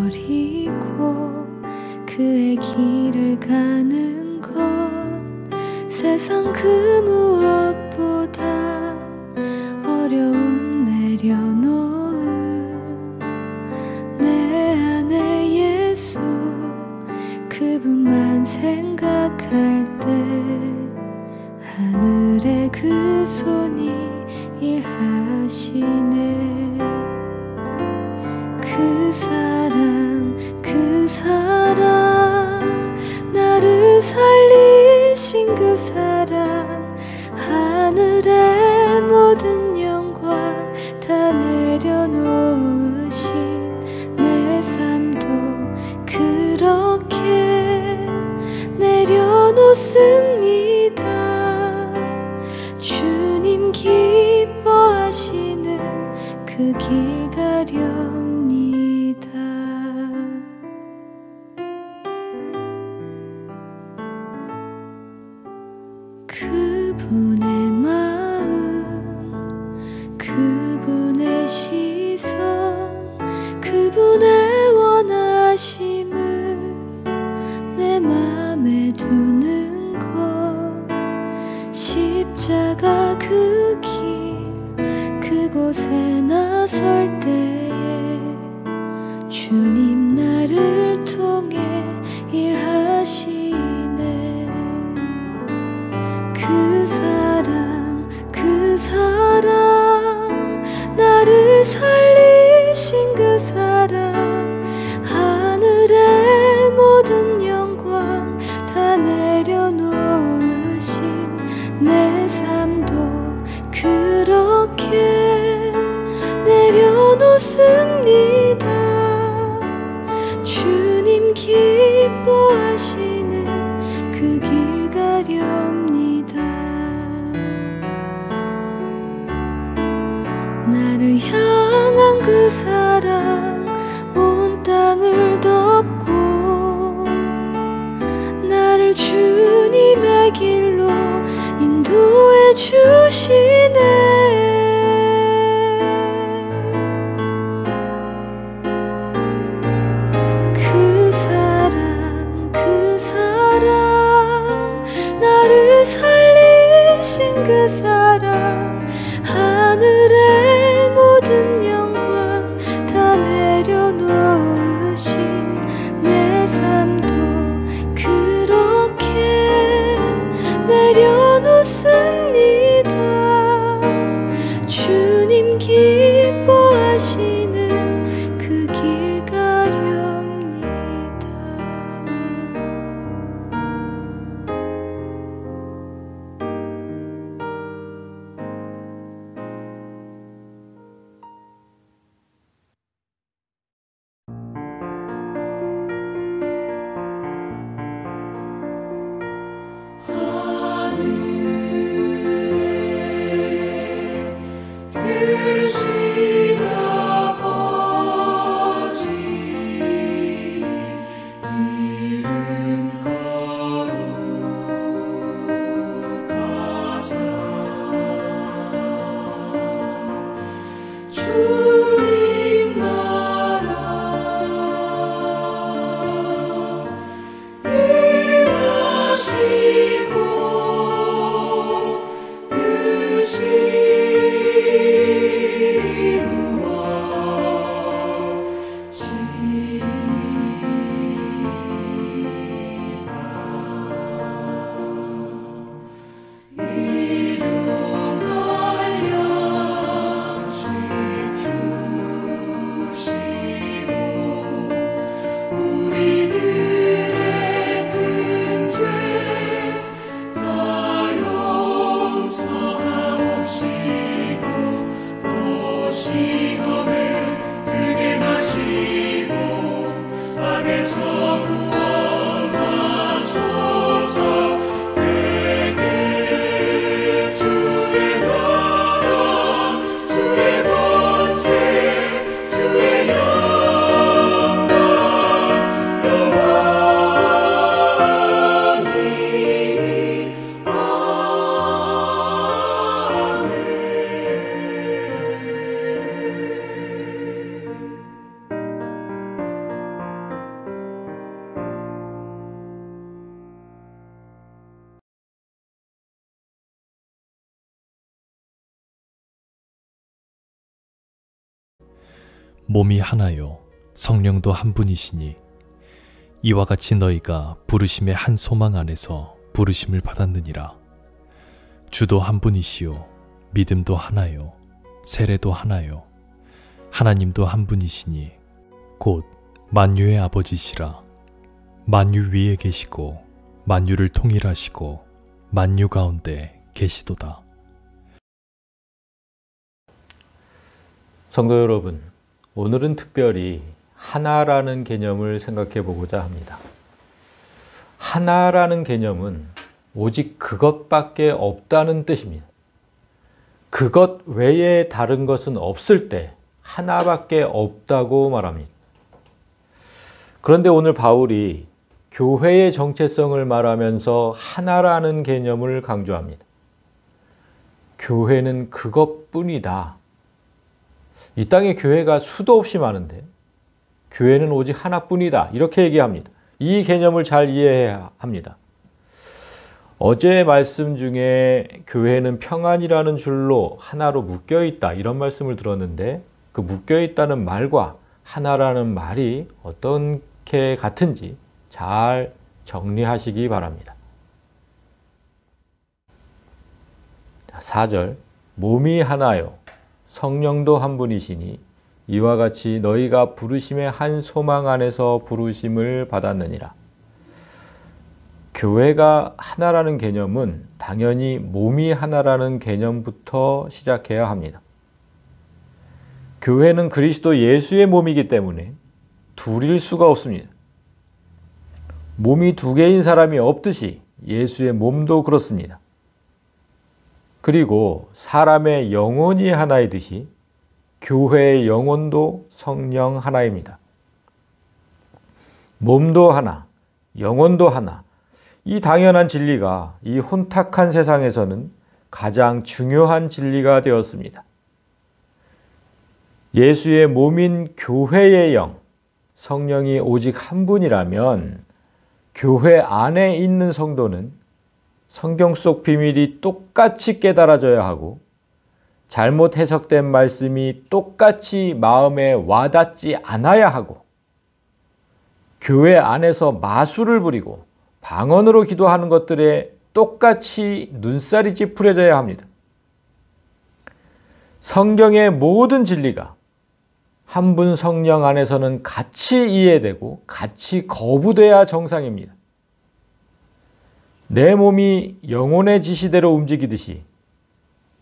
버리고 그의 길을 가는 것 세상 그 무엇보다 어려운 내려놓은 내 안에 예수 그분만 생각할 때 하늘의 그 손이 일하시네. 그 사랑 나를 살리신 그 사랑 하늘의 모든 영광 다 내려놓으신 내 삶도 그렇게 내려놓습니다. 주님 기뻐하시는 그 길 가렵니다. 그분의 마음, 그분의 시선, 그분의 원하심을 내 맘에 두는 것 십자가 그 길 그곳에 나설 때에 주님 나를 통해 일하시네. 그 사랑 나를 살리신 그 사랑 하늘의 모든 영광 다 내려놓으신 내 삶도 그렇게 내려놓습니다. 주님 기뻐하시는 그 길 가렵니다. 나를 향한 그 사랑 온 땅을 덮고 나를 주님의 길로 인도해 주시네. 그 사랑 나를 살리신 그 사랑 하늘의 모든 영광 다 내려놓으신 내 삶도 그렇게 내려놓습니다. 몸이 하나요 성령도 한 분이시니 이와 같이 너희가 부르심의 한 소망 안에서 부르심을 받았느니라. 주도 한 분이시요 믿음도 하나요 세례도 하나요 하나님도 한 분이시니 곧 만유의 아버지시라. 만유 위에 계시고 만유를 통일하시고 만유 가운데 계시도다. 성도 여러분, 오늘은 특별히 하나라는 개념을 생각해 보고자 합니다. 하나라는 개념은 오직 그것밖에 없다는 뜻입니다. 그것 외에 다른 것은 없을 때 하나밖에 없다고 말합니다. 그런데 오늘 바울이 교회의 정체성을 말하면서 하나라는 개념을 강조합니다. 교회는 그것뿐이다. 이 땅에 교회가 수도 없이 많은데 교회는 오직 하나뿐이다. 이렇게 얘기합니다. 이 개념을 잘 이해해야 합니다. 어제 말씀 중에 교회는 평안이라는 줄로 하나로 묶여있다 이런 말씀을 들었는데 그 묶여있다는 말과 하나라는 말이 어떻게 같은지 잘 정리하시기 바랍니다. 4절 몸이 하나요 성령도 한 분이시니 이와 같이 너희가 부르심의 한 소망 안에서 부르심을 받았느니라. 교회가 하나라는 개념은 당연히 몸이 하나라는 개념부터 시작해야 합니다. 교회는 그리스도 예수의 몸이기 때문에 둘일 수가 없습니다. 몸이 두 개인 사람이 없듯이 예수의 몸도 그렇습니다. 그리고 사람의 영혼이 하나이듯이 교회의 영혼도 성령 하나입니다. 몸도 하나, 영혼도 하나. 이 당연한 진리가 이 혼탁한 세상에서는 가장 중요한 진리가 되었습니다. 예수의 몸인 교회의 영, 성령이 오직 한 분이라면 교회 안에 있는 성도는 성경 속 비밀이 똑같이 깨달아져야 하고 잘못 해석된 말씀이 똑같이 마음에 와닿지 않아야 하고 교회 안에서 마술을 부리고 방언으로 기도하는 것들에 똑같이 눈살이 찌푸려져야 합니다. 성경의 모든 진리가 한 분 성령 안에서는 같이 이해되고 같이 거부돼야 정상입니다. 내 몸이 영혼의 지시대로 움직이듯이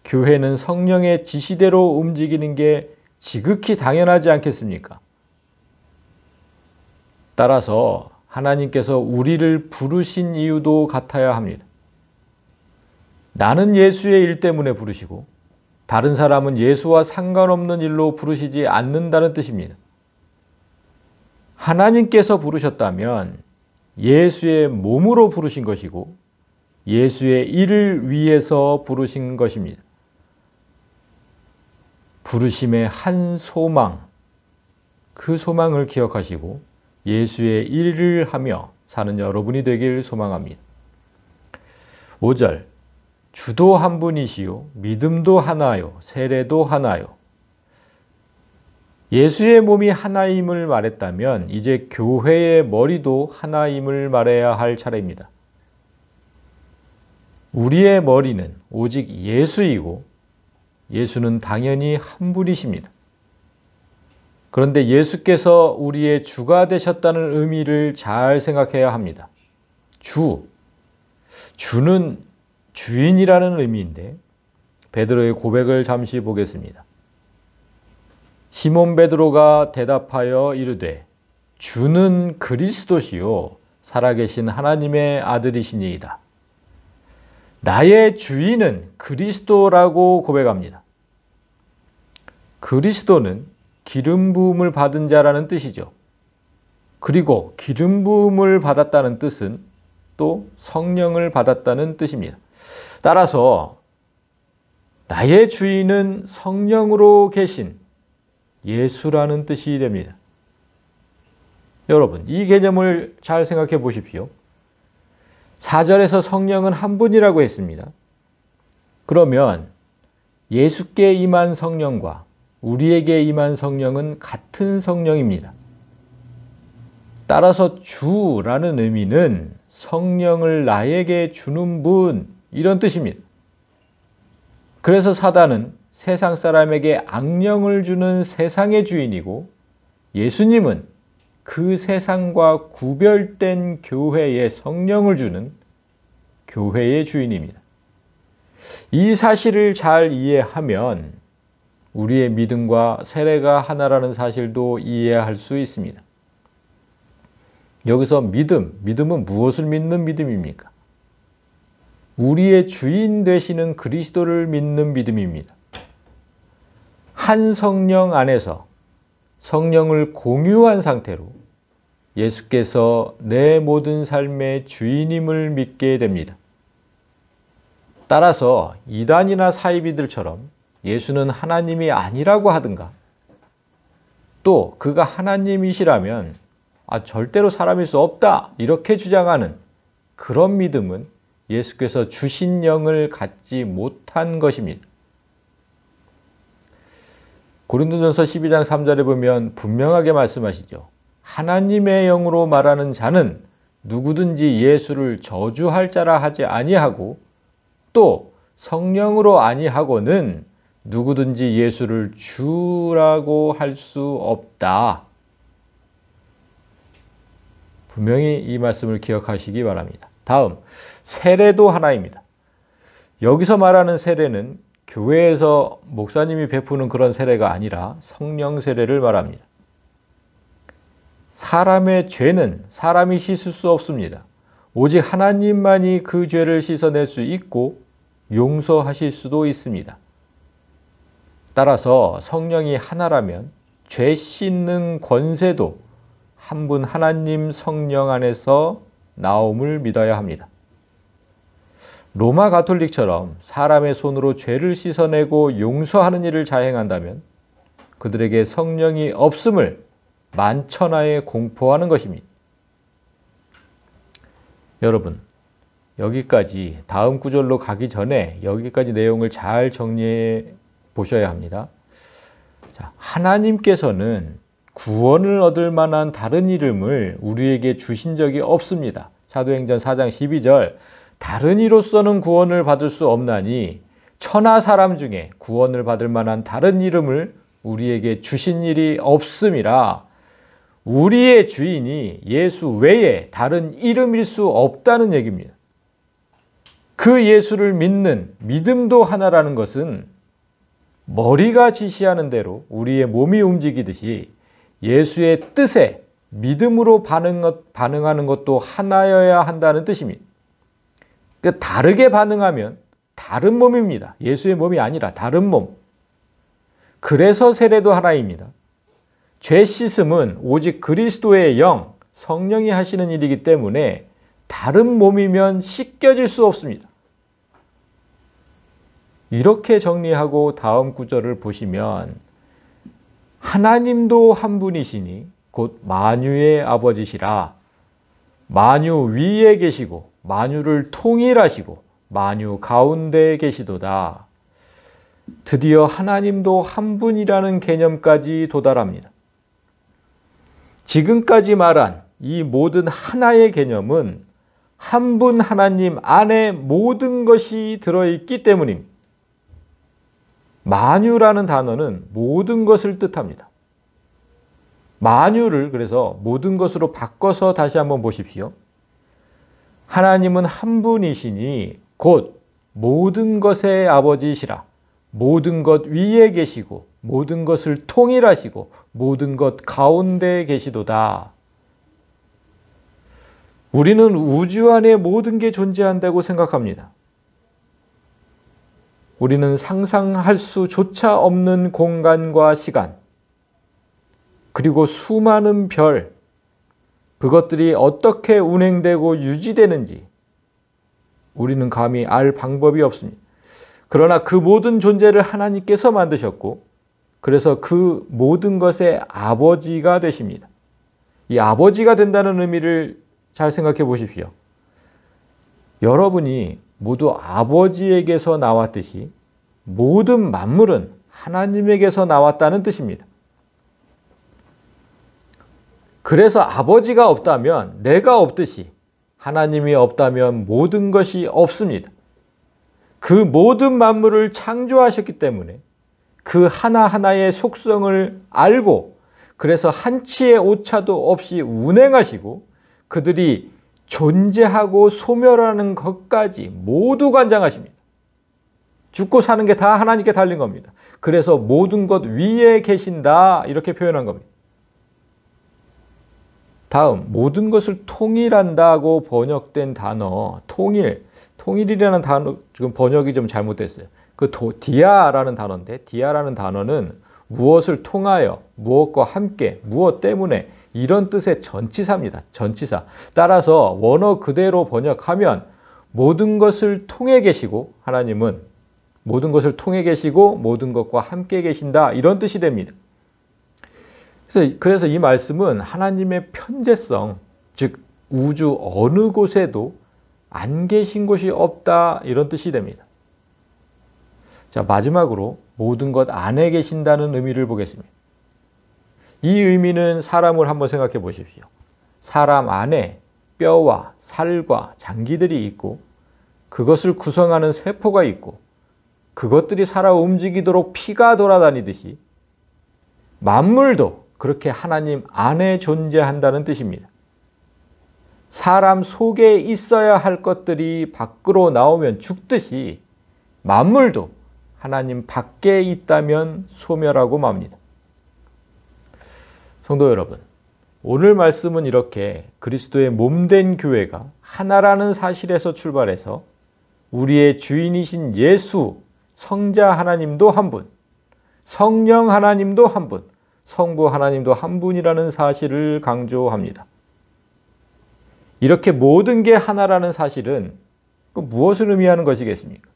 교회는 성령의 지시대로 움직이는 게 지극히 당연하지 않겠습니까? 따라서 하나님께서 우리를 부르신 이유도 같아야 합니다. 나는 예수의 일 때문에 부르시고 다른 사람은 예수와 상관없는 일로 부르시지 않는다는 뜻입니다. 하나님께서 부르셨다면 예수의 몸으로 부르신 것이고 예수의 일을 위해서 부르신 것입니다. 부르심의 한 소망, 그 소망을 기억하시고 예수의 일을 하며 사는 여러분이 되길 소망합니다. 5절 주도 한 분이시요 믿음도 하나요 세례도 하나요. 예수의 몸이 하나임을 말했다면 이제 교회의 머리도 하나임을 말해야 할 차례입니다. 우리의 머리는 오직 예수이고 예수는 당연히 한 분이십니다. 그런데 예수께서 우리의 주가 되셨다는 의미를 잘 생각해야 합니다. 주는 주인이라는 의미인데 베드로의 고백을 잠시 보겠습니다. 시몬 베드로가 대답하여 이르되 주는 그리스도시요 살아계신 하나님의 아들이시니이다. 나의 주인은 그리스도라고 고백합니다. 그리스도는 기름 부음을 받은 자라는 뜻이죠. 그리고 기름 부음을 받았다는 뜻은 또 성령을 받았다는 뜻입니다. 따라서 나의 주인은 성령으로 계신 예수라는 뜻이 됩니다. 여러분, 이 개념을 잘 생각해 보십시오. 4절에서 성령은 한 분이라고 했습니다. 그러면 예수께 임한 성령과 우리에게 임한 성령은 같은 성령입니다. 따라서 주라는 의미는 성령을 나에게 주는 분, 이런 뜻입니다. 그래서 사단은 세상 사람에게 악령을 주는 세상의 주인이고, 예수님은 그 세상과 구별된 교회에 성령을 주는 교회의 주인입니다. 이 사실을 잘 이해하면 우리의 믿음과 세례가 하나라는 사실도 이해할 수 있습니다. 여기서 믿음은 무엇을 믿는 믿음입니까? 우리의 주인 되시는 그리스도를 믿는 믿음입니다. 한 성령 안에서 성령을 공유한 상태로 예수께서 내 모든 삶의 주인임을 믿게 됩니다. 따라서 이단이나 사이비들처럼 예수는 하나님이 아니라고 하든가, 또 그가 하나님이시라면 절대로 사람일 수 없다 이렇게 주장하는 그런 믿음은 예수께서 주신 영을 갖지 못한 것입니다. 고린도전서 12장 3절에 보면 분명하게 말씀하시죠. 하나님의 영으로 말하는 자는 누구든지 예수를 저주할 자라 하지 아니하고, 또 성령으로 아니하고는 누구든지 예수를 주라고 할 수 없다. 분명히 이 말씀을 기억하시기 바랍니다. 다음, 세례도 하나입니다. 여기서 말하는 세례는 교회에서 목사님이 베푸는 그런 세례가 아니라 성령 세례를 말합니다. 사람의 죄는 사람이 씻을 수 없습니다. 오직 하나님만이 그 죄를 씻어낼 수 있고 용서하실 수도 있습니다. 따라서 성령이 하나라면 죄 씻는 권세도 한 분 하나님 성령 안에서 나옴을 믿어야 합니다. 로마 가톨릭처럼 사람의 손으로 죄를 씻어내고 용서하는 일을 자행한다면 그들에게 성령이 없음을 만천하에 공포하는 것입니다. 여러분, 여기까지 다음 구절로 가기 전에 여기까지 내용을 잘 정리해 보셔야 합니다. 자, 하나님께서는 구원을 얻을 만한 다른 이름을 우리에게 주신 적이 없습니다. 사도행전 4장 12절, 다른 이로서는 구원을 받을 수 없나니 천하 사람 중에 구원을 받을 만한 다른 이름을 우리에게 주신 일이 없음이라. 우리의 주인이 예수 외에 다른 이름일 수 없다는 얘기입니다. 그 예수를 믿는 믿음도 하나라는 것은 머리가 지시하는 대로 우리의 몸이 움직이듯이 예수의 뜻에 믿음으로 반응하는 것도 하나여야 한다는 뜻입니다. 그러니까 다르게 반응하면 다른 몸입니다. 예수의 몸이 아니라 다른 몸. 그래서 세례도 하나입니다. 죄 씻음은 오직 그리스도의 영, 성령이 하시는 일이기 때문에 다른 몸이면 씻겨질 수 없습니다. 이렇게 정리하고 다음 구절을 보시면 하나님도 한 분이시니 곧 만유의 아버지시라. 만유 위에 계시고 만유를 통일하시고 만유 가운데에 계시도다. 드디어 하나님도 한 분이라는 개념까지 도달합니다. 지금까지 말한 이 모든 하나의 개념은 한 분 하나님 안에 모든 것이 들어있기 때문입니다. 만유라는 단어는 모든 것을 뜻합니다. 만유를 그래서 모든 것으로 바꿔서 다시 한번 보십시오. 하나님은 한 분이시니 곧 모든 것의 아버지시라. 모든 것 위에 계시고 모든 것을 통일하시고 모든 것 가운데에 계시도다. 우리는 우주 안에 모든 게 존재한다고 생각합니다. 우리는 상상할 수조차 없는 공간과 시간, 그리고 수많은 별, 그것들이 어떻게 운행되고 유지되는지 우리는 감히 알 방법이 없습니다. 그러나 그 모든 존재를 하나님께서 만드셨고, 그래서 그 모든 것의 아버지가 되십니다. 이 아버지가 된다는 의미를 잘 생각해 보십시오. 여러분이 모두 아버지에게서 나왔듯이 모든 만물은 하나님에게서 나왔다는 뜻입니다. 그래서 아버지가 없다면 내가 없듯이 하나님이 없다면 모든 것이 없습니다. 그 모든 만물을 창조하셨기 때문에 그 하나하나의 속성을 알고 그래서 한치의 오차도 없이 운행하시고 그들이 존재하고 소멸하는 것까지 모두 관장하십니다. 죽고 사는 게 다 하나님께 달린 겁니다. 그래서 모든 것 위에 계신다 이렇게 표현한 겁니다. 다음 모든 것을 통일한다고 번역된 단어 통일이라는 단어 지금 번역이 좀 잘못됐어요. 그 디아라는 단어인데 디아라는 단어는 무엇을 통하여 무엇과 함께 무엇 때문에 이런 뜻의 전치사입니다. 전치사. 따라서 원어 그대로 번역하면 모든 것을 통해 계시고 하나님은 모든 것을 통해 계시고 모든 것과 함께 계신다 이런 뜻이 됩니다. 그래서 이 말씀은 하나님의 편재성, 즉 우주 어느 곳에도 안 계신 곳이 없다 이런 뜻이 됩니다. 자, 마지막으로 모든 것 안에 계신다는 의미를 보겠습니다. 이 의미는 사람을 한번 생각해 보십시오. 사람 안에 뼈와 살과 장기들이 있고 그것을 구성하는 세포가 있고 그것들이 살아 움직이도록 피가 돌아다니듯이 만물도 그렇게 하나님 안에 존재한다는 뜻입니다. 사람 속에 있어야 할 것들이 밖으로 나오면 죽듯이 만물도 하나님 밖에 있다면 소멸하고 맙니다. 성도 여러분, 오늘 말씀은 이렇게 그리스도의 몸된 교회가 하나라는 사실에서 출발해서 우리의 주인이신 예수, 성자 하나님도 한 분, 성령 하나님도 한 분, 성부 하나님도 한 분이라는 사실을 강조합니다. 이렇게 모든 게 하나라는 사실은 무엇을 의미하는 것이겠습니까?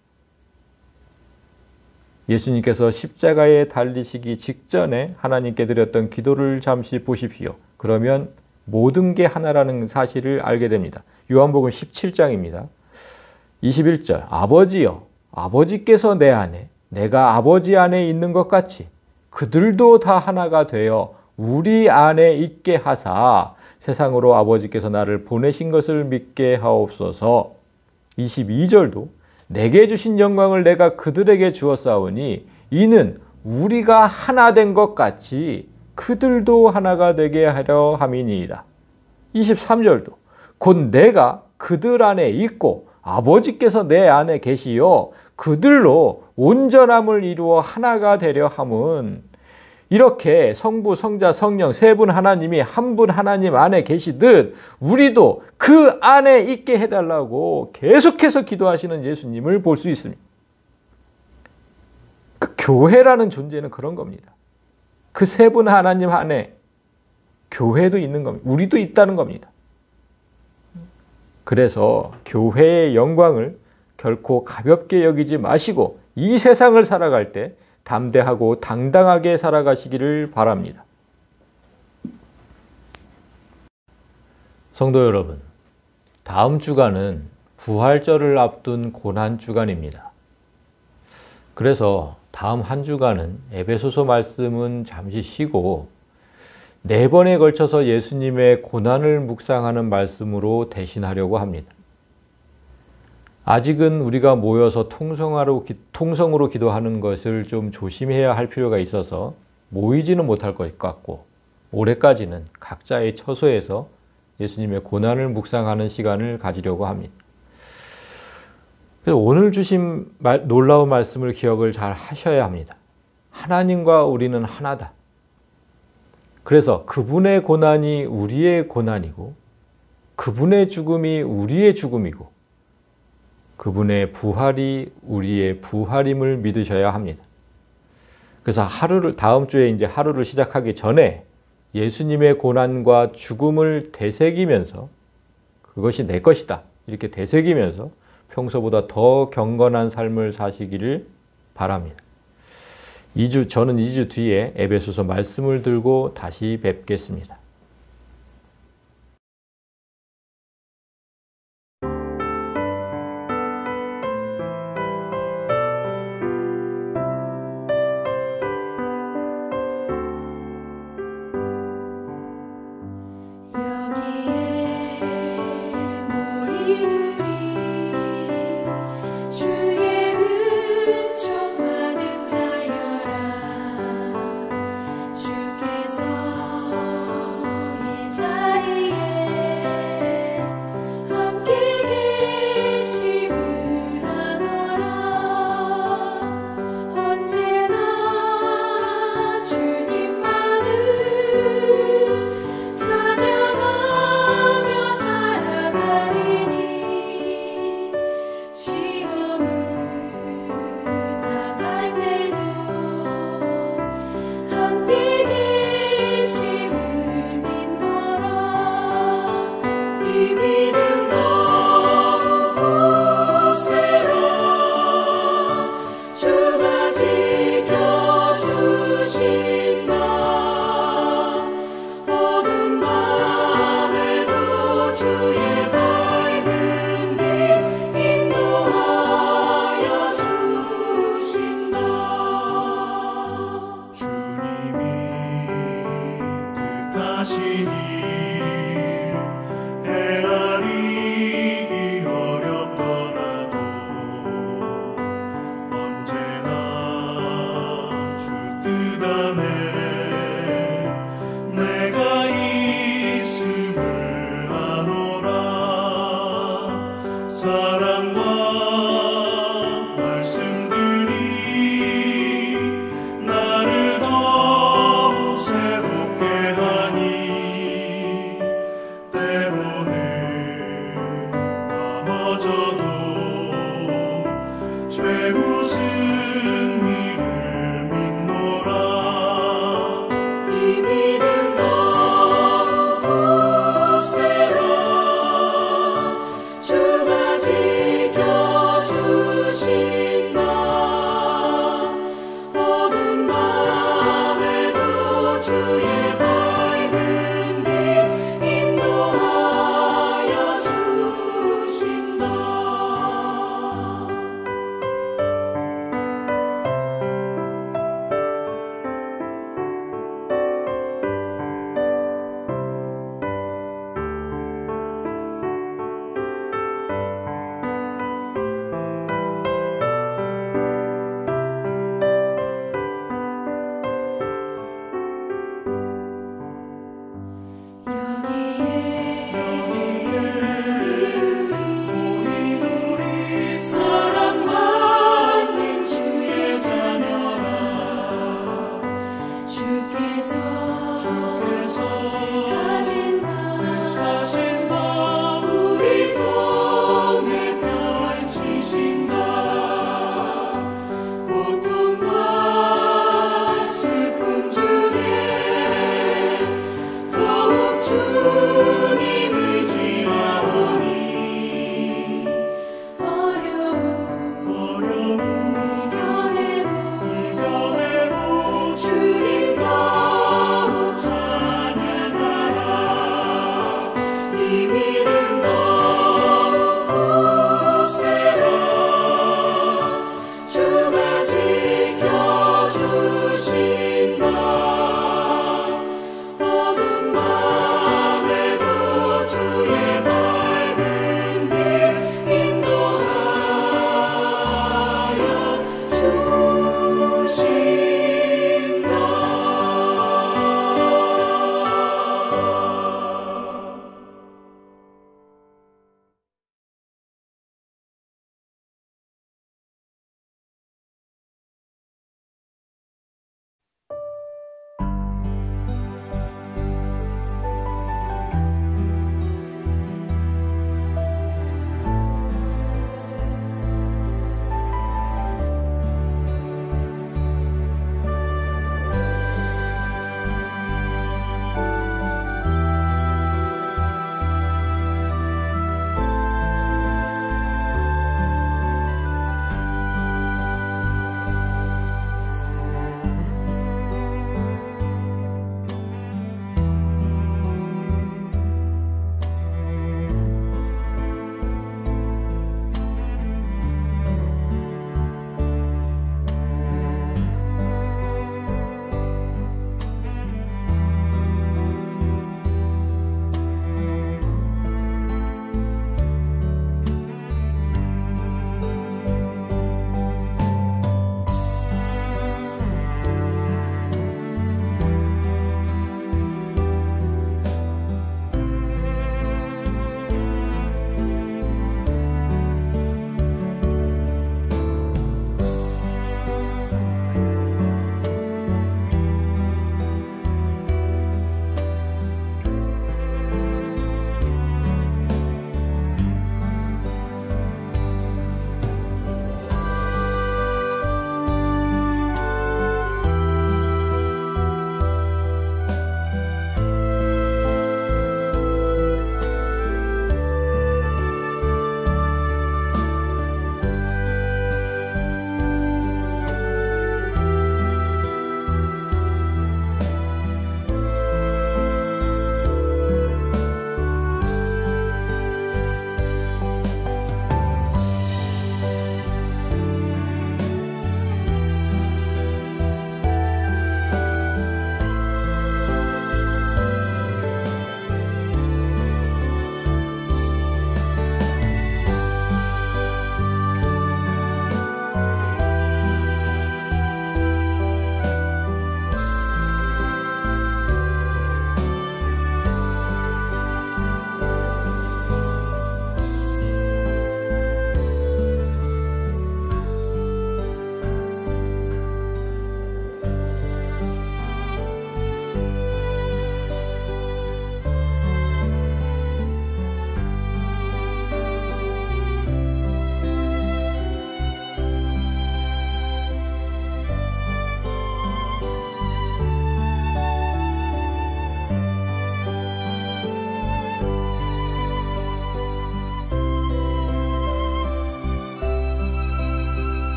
예수님께서 십자가에 달리시기 직전에 하나님께 드렸던 기도를 잠시 보십시오. 그러면 모든 게 하나라는 사실을 알게 됩니다. 요한복음 17장입니다. 21절 아버지여 아버지께서 내 안에 내가 아버지 안에 있는 것 같이 그들도 다 하나가 되어 우리 안에 있게 하사 세상으로 아버지께서 나를 보내신 것을 믿게 하옵소서. 22절도 내게 주신 영광을 내가 그들에게 주었사오니 이는 우리가 하나 된 것 같이 그들도 하나가 되게 하려 함이니이다. 23절도 곧 내가 그들 안에 있고 아버지께서 내 안에 계시어 그들로 온전함을 이루어 하나가 되려 함은 이렇게 성부, 성자, 성령 세 분 하나님이 한 분 하나님 안에 계시듯 우리도 그 안에 있게 해달라고 계속해서 기도하시는 예수님을 볼 수 있습니다. 그 교회라는 존재는 그런 겁니다. 그 세 분 하나님 안에 교회도 있는 겁니다. 우리도 있다는 겁니다. 그래서 교회의 영광을 결코 가볍게 여기지 마시고 이 세상을 살아갈 때 담대하고 당당하게 살아가시기를 바랍니다. 성도 여러분, 다음 주간은 부활절을 앞둔 고난주간입니다. 그래서 다음 한 주간은 에베소서 말씀은 잠시 쉬고 4번에 걸쳐서 예수님의 고난을 묵상하는 말씀으로 대신하려고 합니다. 아직은 우리가 모여서 통성으로 기도하는 것을 좀 조심해야 할 필요가 있어서 모이지는 못할 것 같고 올해까지는 각자의 처소에서 예수님의 고난을 묵상하는 시간을 가지려고 합니다. 그래서 오늘 주신 놀라운 말씀을 기억을 잘 하셔야 합니다. 하나님과 우리는 하나다. 그래서 그분의 고난이 우리의 고난이고 그분의 죽음이 우리의 죽음이고 그분의 부활이 우리의 부활임을 믿으셔야 합니다. 그래서 다음 주에 이제 하루를 시작하기 전에 예수님의 고난과 죽음을 되새기면서 그것이 내 것이다 이렇게 되새기면서 평소보다 더 경건한 삶을 사시기를 바랍니다. 저는 2주 뒤에 에베소서 말씀을 들고 다시 뵙겠습니다. 거룩하시니